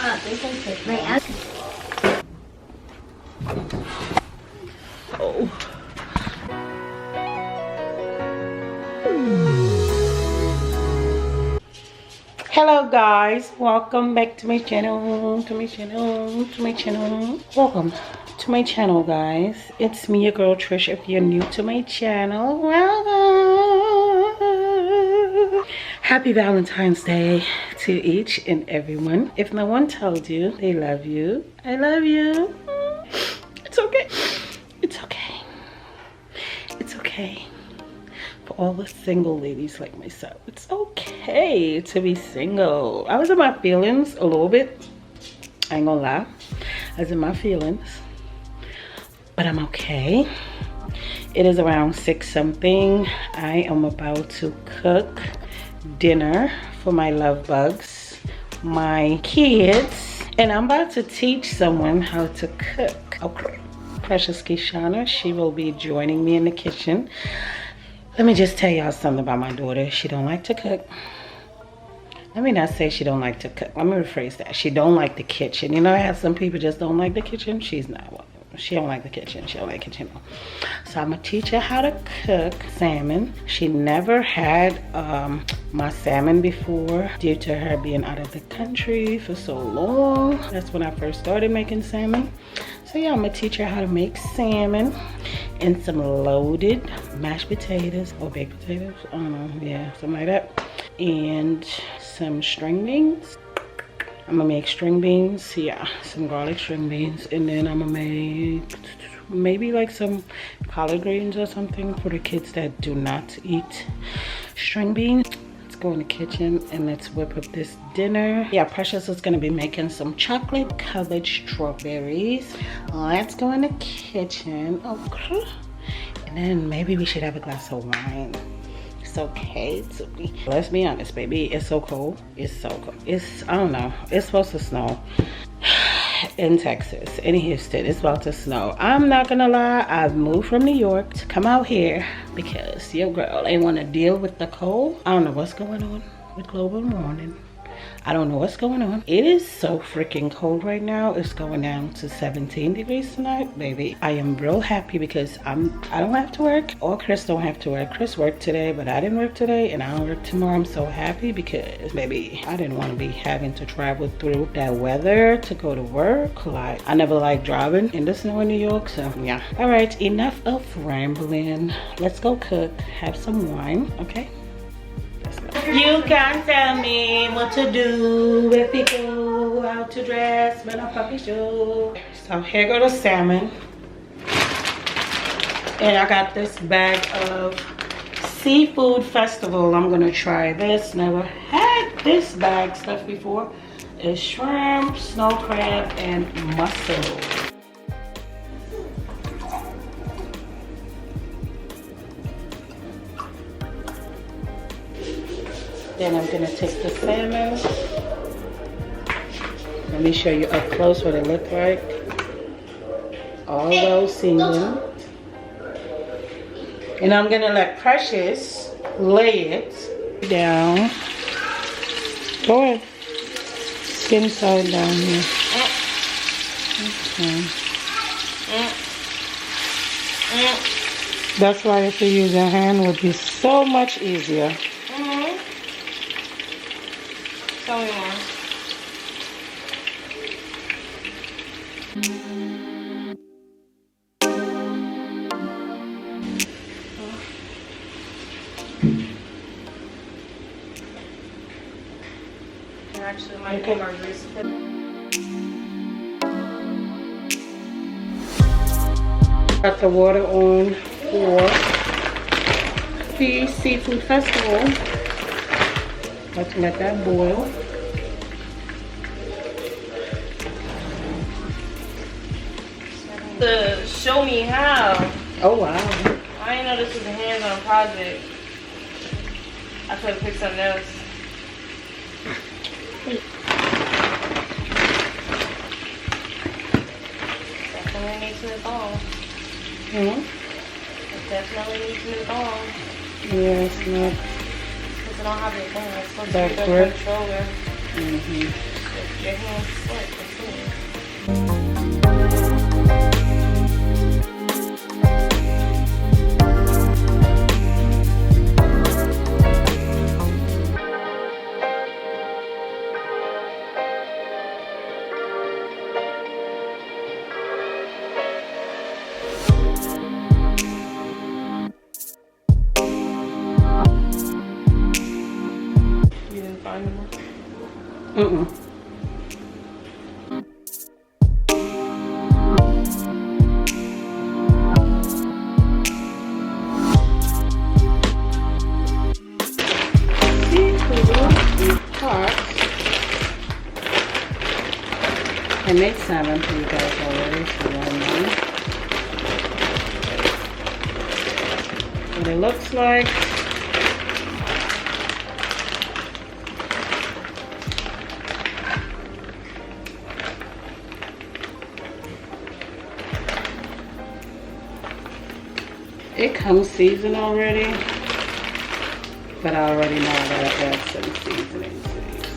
this is it. Right. Oh. Hello guys, welcome back to my channel, welcome to my channel guys. It's me, your girl Trish. If you're new to my channel, welcome. Happy Valentine's Day to each and everyone. If no one told you they love you, I love you. It's okay, it's okay, it's okay. For all the single ladies like myself, it's okay to be single. I was in my feelings a little bit, I ain't gonna lie. I was in my feelings, but I'm okay. It is around 6 something. I am about to cook dinner for my love bugs, my kids, and I'm about to teach someone how to cook. Okay. Precious Kishana, she will be joining me in the kitchen. Let me just tell y'all something about my daughter. She don't like to cook. Let me not say she don't like to cook. Let me rephrase that. She don't like the kitchen. You know how some people just don't like the kitchen? She's not one. She don't like the kitchen. She don't like kitchen. So I'm gonna teach her how to cook salmon. She never had my salmon before due to her being out of the country for so long. That's when I first started making salmon. So yeah, I'm gonna teach her how to make salmon and some loaded mashed potatoes or baked potatoes. I don't know, yeah, something like that. And some string beans. I'm gonna make string beans, yeah, some garlic string beans, and then I'm gonna make maybe like some collard greens or something for the kids that do not eat string beans. Let's go in the kitchen and let's whip up this dinner. Yeah, Precious is gonna be making some chocolate covered strawberries. Let's go in the kitchen. Okay. And then maybe we should have a glass of wine. It's okay to be, let's be honest, baby, it's so cold. It's so cold. It's, I don't know, it's supposed to snow in Texas, in Houston. It's about to snow. I'm not gonna lie, I've moved from New York to come out here because your girl ain't want to deal with the cold. I don't know what's going on with global warming. I don't know what's going on. It is so freaking cold right now. It's going down to 17 degrees tonight, baby. I am real happy because I don't have to work, or Chris don't have to work. Chris worked today, but I didn't work today, and I don't work tomorrow. I'm so happy because, baby, I didn't want to be having to travel through that weather to go to work. Like, I never like driving in the snow in New York, so yeah. All right, enough of rambling. Let's go cook, have some wine, okay? You can tell me what to do if we go out to dress when I'm puppy show. So here go the salmon. And I got this bag of Seafood Festival. I'm gonna try this. Never had this bag stuff before. It's shrimp, snow crab, and mussel. Then I'm gonna take the salmon. Let me show you up close what it looked like. All well seasoned. And I'm gonna let Precious lay it down. Go ahead. Skin side down here. Okay. That's why if you use a hand, it would be so much easier. Tell me more. Actually, my grease. Got the water on for the Seafood Festival. Let's let that boil. Show me how. Oh wow. I didn't know this was a hands-on project. I could have picked something else. Definitely needs new thong. Hmm? It definitely needs new thong. Yeah, it's not. Because I don't have it done. It's supposed to That be the grip. controller. Mm-hmm. Your hands sweat. You didn't find them? Mm-mm. I made salmon for you guys already, so you know what it looks like. It comes seasoned already, but I already know I gotta add some seasoning to these.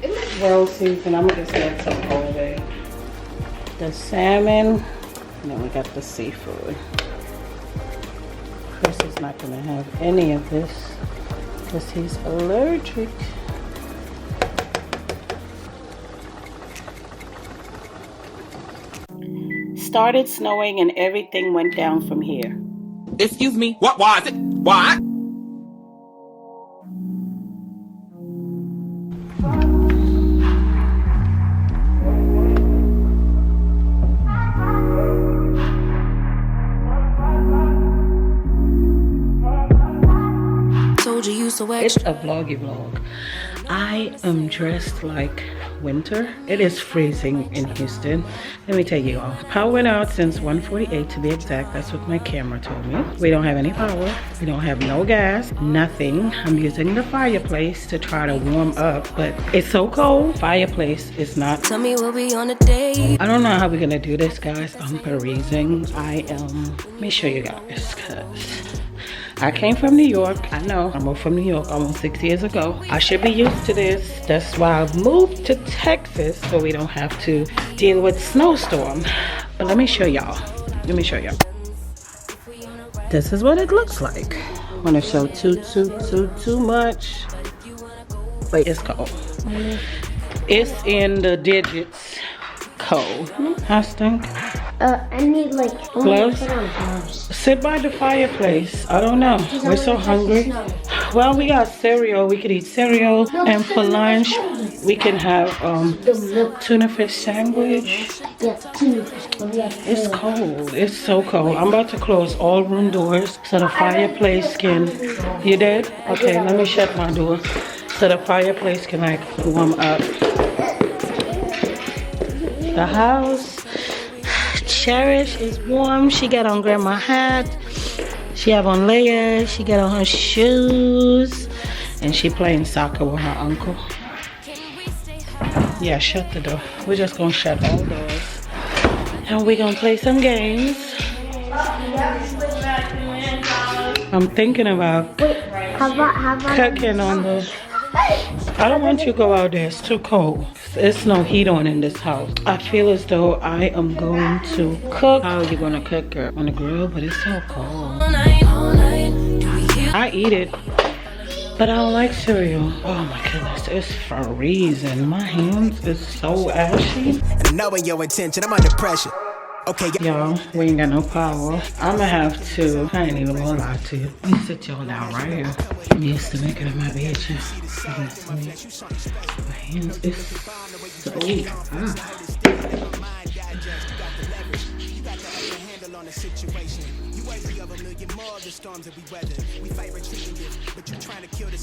It looks well seasoned. I'm gonna just add some olive. The salmon, and then we got the seafood. Chris is not gonna have any of this because he's allergic. Started snowing and everything went down from here. Excuse me, what was it? What? Told you you so It's a vloggy vlog. I am dressed like winter. It is freezing in Houston. Let me tell you all. Power went out since 1:48 to be exact. That's what my camera told me. We don't have any power. We don't have no gas, nothing. I'm using the fireplace to try to warm up, but it's so cold. Fireplace is not. Tell me we'll be on a date. I don't know how we're gonna do this, guys. I'm freezing. Let me show you guys, cause I came from New York. I know. I moved from New York almost 6 years ago. I should be used to this. That's why I moved to Texas so we don't have to deal with snowstorm. But let me show y'all. Let me show y'all. This is what it looks like. I want to show too much. But it's cold. It's in the digits. Cold. I stink. I need like Gloves? Sit by the fireplace. I don't know. We're so hungry. Well, we got cereal. We could eat cereal. And for lunch, we can have tuna fish sandwich. It's cold. It's so cold. I'm about to close all room doors so the fireplace can... You did? Okay, let me shut my door so the fireplace can like warm up. The house... Cherish is warm. She got on grandma hat. She have on layers. She got on her shoes. And she playing soccer with her uncle. Yeah, shut the door. We're just gonna shut all doors. And we're gonna play some games. I'm thinking about cooking on the... I don't want you to go out there. It's too cold. There's no heat on in this house. I feel as though I am going to cook. How are you going to cook, girl? On the grill? But it's so cold. I eat it, but I don't like cereal. Oh my goodness, it's freezing. My hands is so ashy. Knowing your intention, I'm under pressure. Okay, y'all, we ain't got no power. I'ma have to, I ain't even gonna lie to you. Let me sit y'all down right here. I'm used to making it my bed, my hands is so hot.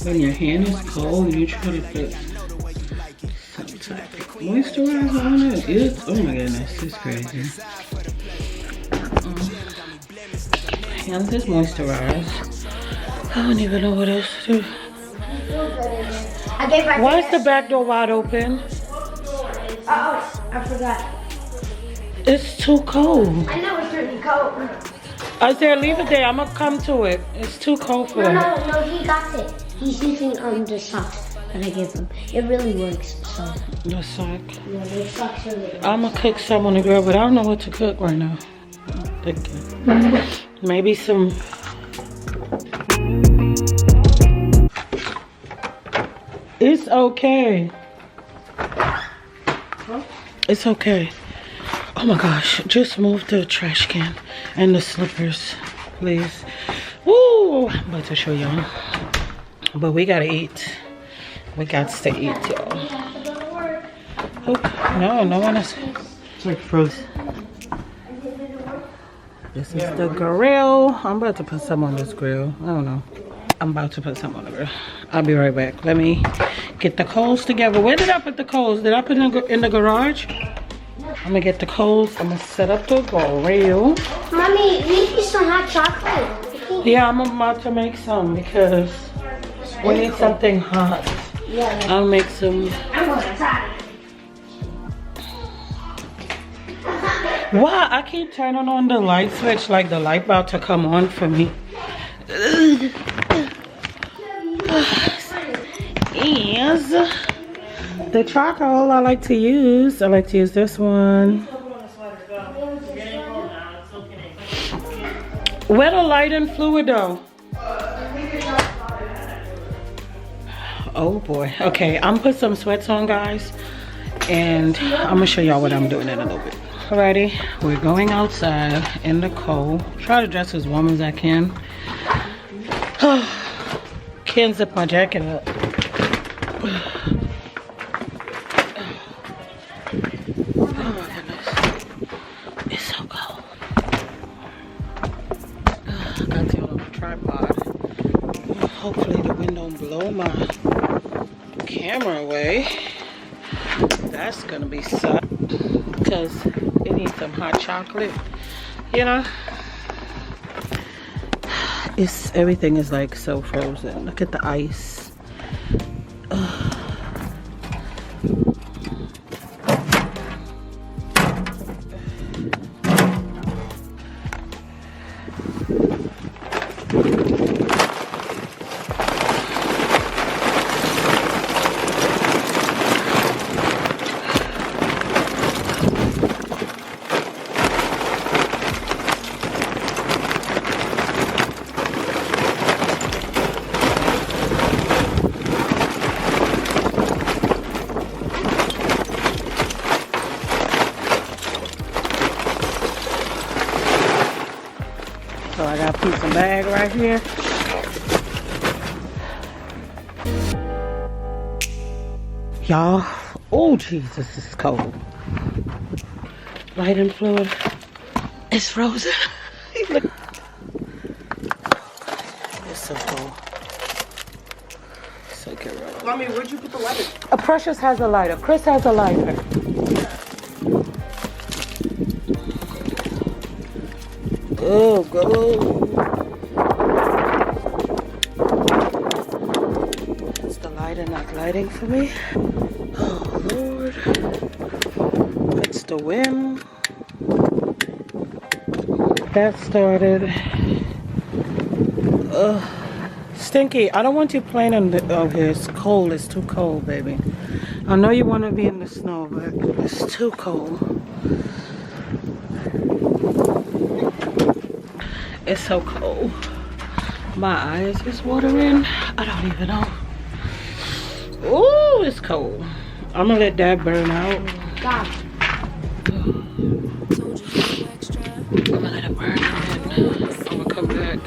When your hand is cold, you try to put some type of moisturizer on it. It's, oh my goodness, it's crazy. Hands is moisturized. I don't even know what else to do. Why is the back door wide open? Oh, I forgot. It's too cold. I know it's really cold. I said leave it there. I'm gonna come to it. It's too cold for that. No, he got it. He's using the socks. and I give them. It really works. So The sock. yeah, they suck so good. I'ma cook some on the grill, but I don't know what to cook right now. I'm thinking maybe some. It's okay. It's okay. Oh my gosh, just move the trash can and the slippers, please. Woo! I'm about to show y'all. But we gotta eat. We got to eat, y'all. Oh, no one is. It's like frozen. This is the grill. I'm about to put some on this grill. I don't know. I'm about to put some on the grill. I'll be right back. Let me get the coals together. Where did I put the coals? Did I put it in the garage? I'm gonna get the coals. I'm gonna set up the grill. Mommy, we need some hot chocolate. Yeah, I'm about to make some because we need something hot. Yeah. I'll make some. I'm gonna try. Why? I keep turning on the light switch like the light about to come on for me. Is the charcoal I like to use. I like to use this one. Where the lighting fluid though? Oh boy. Okay, I'm put some sweats on, guys, and I'm gonna show y'all what I'm doing in a little bit. Alrighty, we're going outside in the cold. Try to dress as warm as I can. Can't zip my jacket up. Oh my goodness. It's so cold. I got it on a tripod. Hopefully the wind don't blow my camera away. That's gonna be suck because it needs some hot chocolate, you know. Everything is like so frozen. Look at the ice. So I got a piece of bag right here. Y'all, oh Jesus, it's cold. Lighting fluid is frozen. Look. It's so cold. So get rid of it. Mommy, where'd you put the lighter? Precious has a lighter. Chris has a lighter. Go, go. Is the lighter not lighting for me? Oh, Lord. It's the wind. That started. Stinky, I don't want you playing in the. Oh, here, it's cold. It's too cold, baby. I know you want to be in the snow, but it's too cold. It's so cold. My eyes is watering. I don't even know. Ooh, it's cold. I'm gonna let that burn out. God. I'm gonna let it burn out and I'm gonna come back.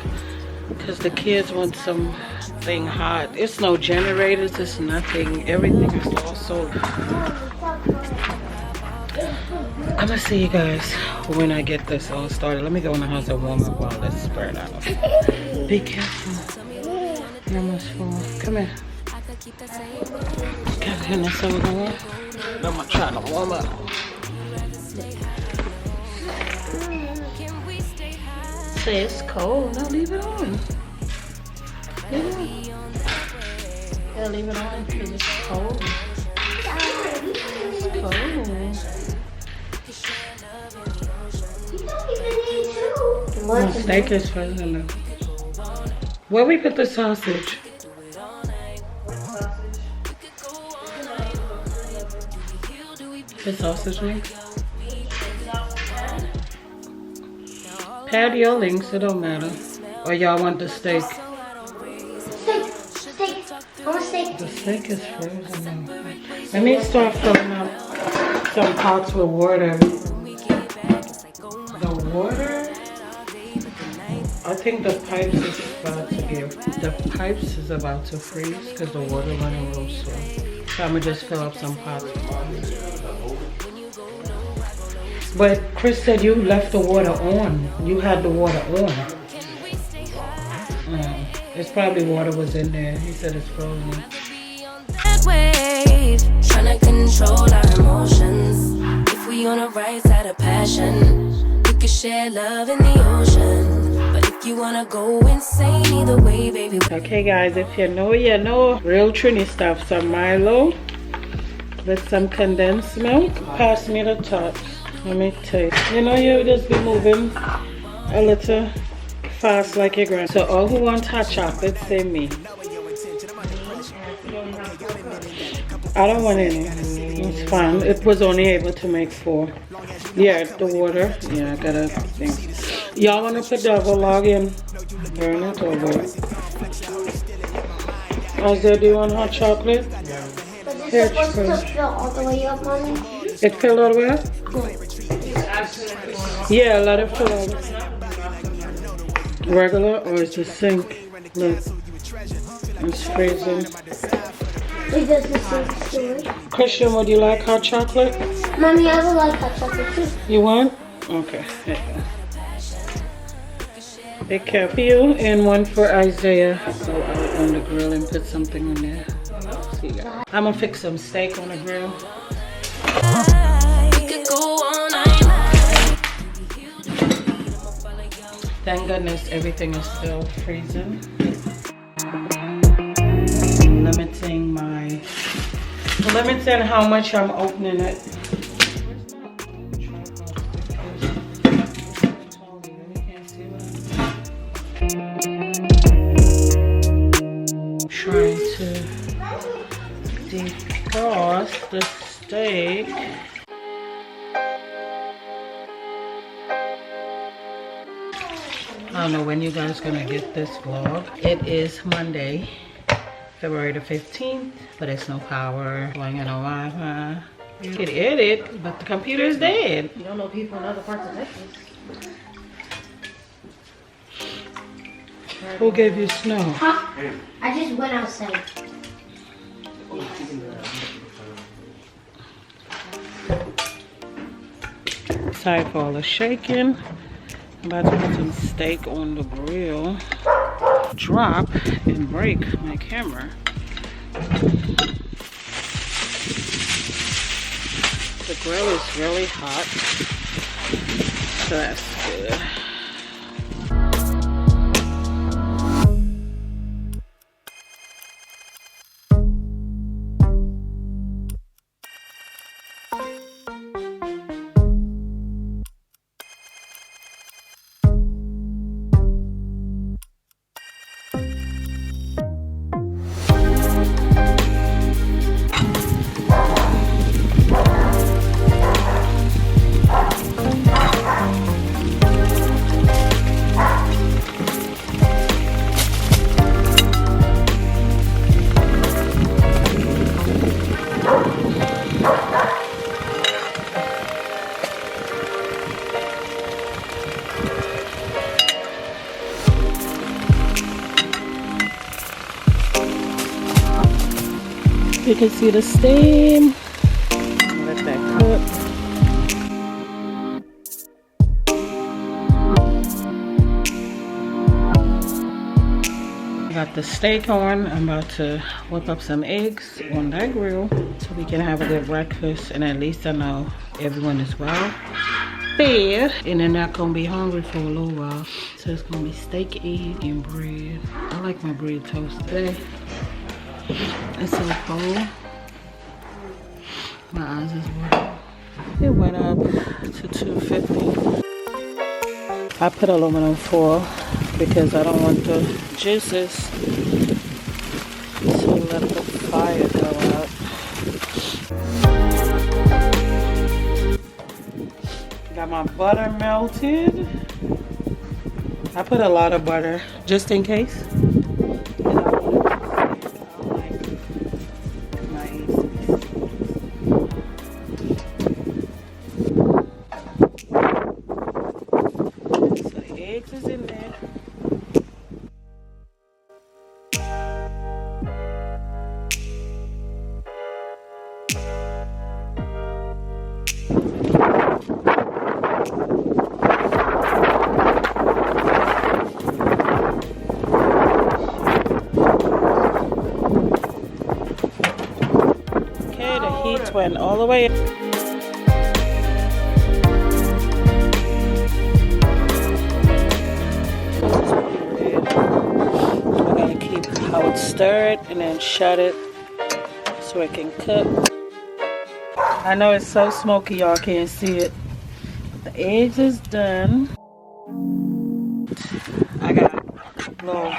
Because the kids want something hot. It's no generators, it's nothing. Everything is also. I'm gonna see you guys when I get this all started. Let me go in the house and warm up while this burn out. Be careful. You almost fall. Come here. Got in this over there. I'm gonna try to warm up. Say it's cold. No, leave it on. Leave it on. Yeah, leave it on because it's cold. It's cold. No, steak is frozen though. Where we put the sausage? The sausage links. Patio links, it don't matter. Or y'all want the steak? Steak. I want steak. The steak is frozen now. Let me start filling up some pots with water. The water? I think the pipes is about to freeze because the water running real slow. So I'm gonna just fill up some pots. But Chris said you left the water on. You had the water on. It's probably water was in there. He said it's frozen. Wave, trying to control our emotions. If we on the right side of passion, we could share love in the ocean. But if you wanna go insane either way, baby. Okay guys, if you know, you know. Real Trini stuff. Some Milo with some condensed milk. Pass me the tops. Let me taste. You know, you just be moving a little fast like your grand. So all who want hot chocolate, say me. I don't want any. It's fine. It was only able to make 4. Yeah, the water. Yeah, I gotta think. Y'all want to put the other log in? Burn it over. Isaiah, do you want hot chocolate? But this is supposed to fill all the way up, Mommy? It filled all the way up? Yeah, let it fill all the way. Regular or it's a sink? Look. It's freezing. It doesn't seem sweet. Christian, would you like hot chocolate? Mommy, I would like hot chocolate too. You want? Okay. Here you go. Big cap for you and one for Isaiah. Go out on the grill and put something in there. See you guys. I'm gonna fix some steak on the grill. Thank goodness everything is still freezing. Limiting how much I'm opening it. Trying to defrost the steak. I don't know when you guys gonna get this vlog. It is Monday, February the 15th, but it's no power, going on no Wi-Fi. You can edit, but the computer is dead. You don't know people in other parts of Texas. Who gave you snow? Huh? I just went outside. Sorry for all the shaking. I'm about to put some steak on the grill. Drop and break my camera. The grill is really hot, so that's good. You can see the steam. Let that cook. I got the steak on. I'm about to whip up some eggs on that grill so we can have a good breakfast, and at least I know everyone is well fed and they're not gonna be hungry for a little while. So it's gonna be steak, egg, and bread. I like my bread toast today. It's so cold. My eyes is watering. It went up to 250. I put aluminum foil because I don't want the juices to let the fire go out. Got my butter melted. I put a lot of butter just in case. So the eggs is in there. Heat went all the way. We're gonna keep how it's stirred and then shut it so it can cook. I know it's so smoky y'all can't see it. The eggs is done. I got a little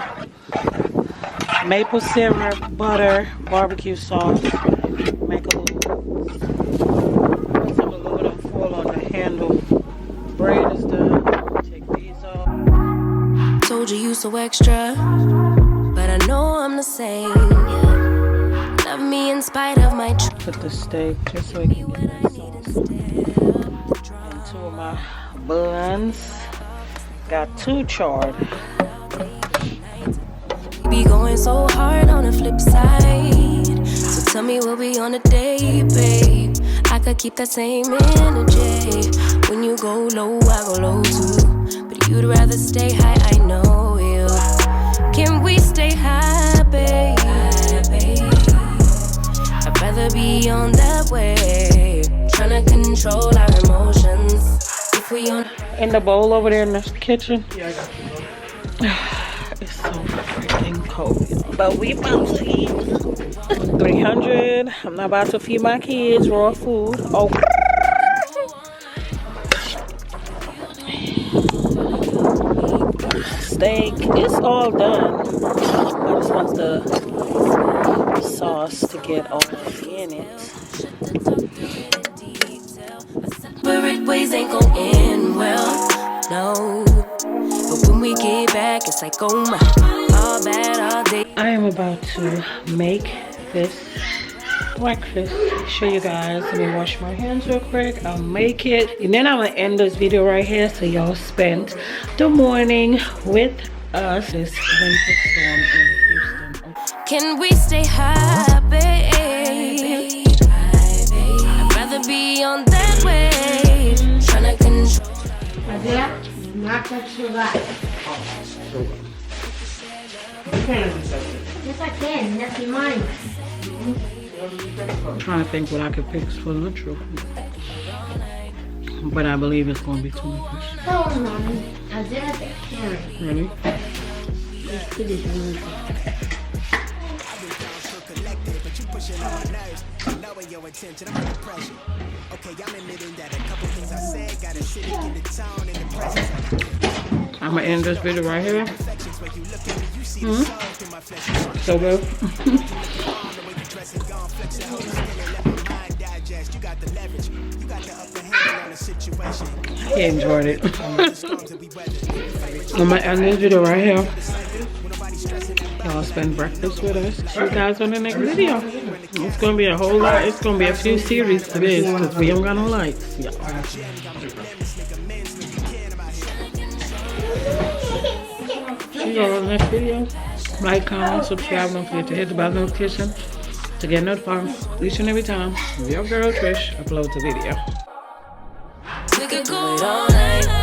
maple syrup, butter, barbecue sauce. Make a little, put some aluminum foil on the handle. Bread is done. Take these off. Told you so extra, but I know I'm the same. Yeah. Love me in spite of my. Put the steak just so it can get that sauce. And 2 of my buns. Got 2 charred. Be going so hard on the flip side. So tell me we'll be on a day, babe. I could keep that same energy. When you go low, I go low too. But you'd rather stay high, I know you. Can we stay high, babe? I'd rather be on that way. Tryna control our emotions. If we on In the bowl over there in the kitchen. Yeah, I got you. It's so freaking cold, y'all. But we about to eat. 300. I'm not about to feed my kids raw food. Oh. Steak. It's all done. I just want the sauce to get all in it. Spirit ways ain't gon' end well, no. But when we get back, it's like, oh my, all bad all day. I am about to make this breakfast. Show you guys. Let me wash my hands real quick. I'll make it. And then I'm gonna end this video right here so y'all spend the morning with us. This winter storm in Houston. Can we stay high, babe? I'd rather be on that way. Tryna control. Not that sugar. Yes, I can. That's mine. I'm trying to think what I could fix for lunch real quick. But I believe it's going to be too much. So, Mommy, I did have that carrot. Ready? It's pretty good. I'm gonna end this video right here. So good. He enjoyed it. I'm gonna end this video right here. Y'all spend breakfast with us. See you guys on the next video. It's gonna be a whole lot. It's gonna be a few series to this because we don't got no lights. See you all on the next video. Like, comment, subscribe. Don't forget to hit the bell notification to get notified each and every time your girl Trish uploads a video. We could go all night.